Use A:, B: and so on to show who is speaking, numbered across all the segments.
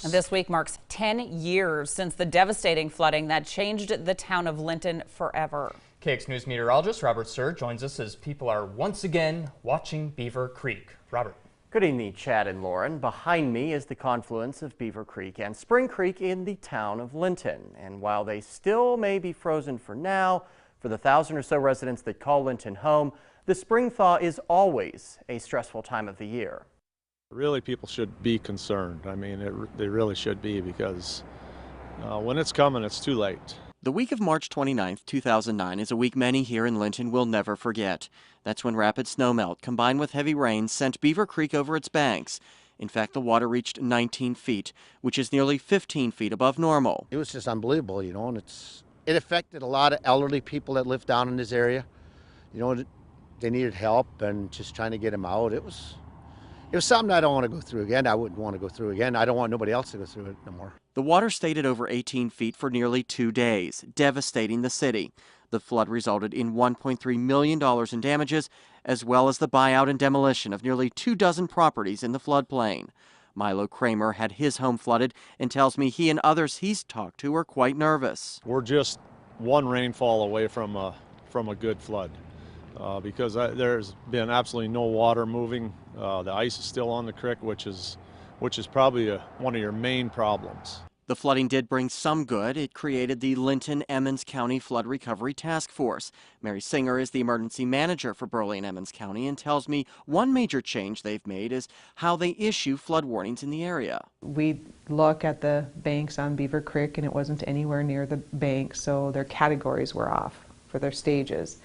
A: This week marks 10 years since the devastating flooding that changed the town of Linton forever.
B: KX News meteorologist Robert Suhr joins us as people are once again watching Beaver Creek. Robert.
C: Good evening, Chad and Lauren. Behind me is the confluence of Beaver Creek and Spring Creek in the town of Linton. And while they still may be frozen for now, for the 1,000 or so residents that call Linton home, the spring thaw is always a stressful time of the year.
D: Really, people should be concerned. I mean, they really should be, because when it's coming, it's too late.
C: The week of March 29, 2009 is a week many here in Linton will never forget. That's when rapid snowmelt combined with heavy rain sent Beaver Creek over its banks. In fact, the water reached 19 feet, which is nearly 15 feet above normal.
E: It was just unbelievable, and it affected a lot of elderly people that live down in this area. They needed help, and just trying to get them out. It was something I don't want to go through again. I wouldn't want to go through again. I don't want nobody else to go through it no more.
C: The water stayed at over 18 feet for nearly 2 days, devastating the city. The flood resulted in $1.3 million in damages, as well as the buyout and demolition of nearly 24 properties in the floodplain. Milo Kramer had his home flooded and tells me he and others he's talked to are quite nervous.
D: We're just one rainfall away from a good flood. Because there's been absolutely no water moving. The ice is still on the creek, which is probably one of your main problems.
C: The flooding did bring some good. It created the Linton-Emmons County Flood Recovery Task Force. Mary Singer is the emergency manager for Burley and Emmons County and tells me one major change they've made is how they issue flood warnings in the area.
F: We look at the banks on Beaver Creek, and it wasn't anywhere near the bank, so their categories were off for their stages.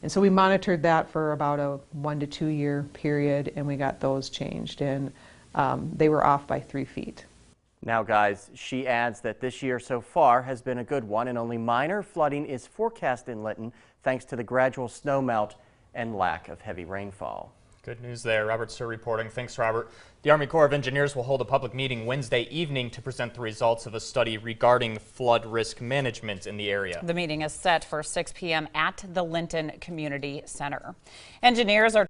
F: And so we monitored that for about a 1 to 2 year period, and we got those changed, and they were off by 3 feet.
C: Now, guys, she adds that this year so far has been a good one, and only minor flooding is forecast in Linton thanks to the gradual snowmelt and lack of heavy rainfall.
B: Good news there. Robert Suhr reporting. Thanks, Robert. The Army Corps of Engineers will hold a public meeting Wednesday evening to present the results of a study regarding flood risk management in the area.
A: The meeting is set for 6 p.m. at the Linton Community Center. Engineers are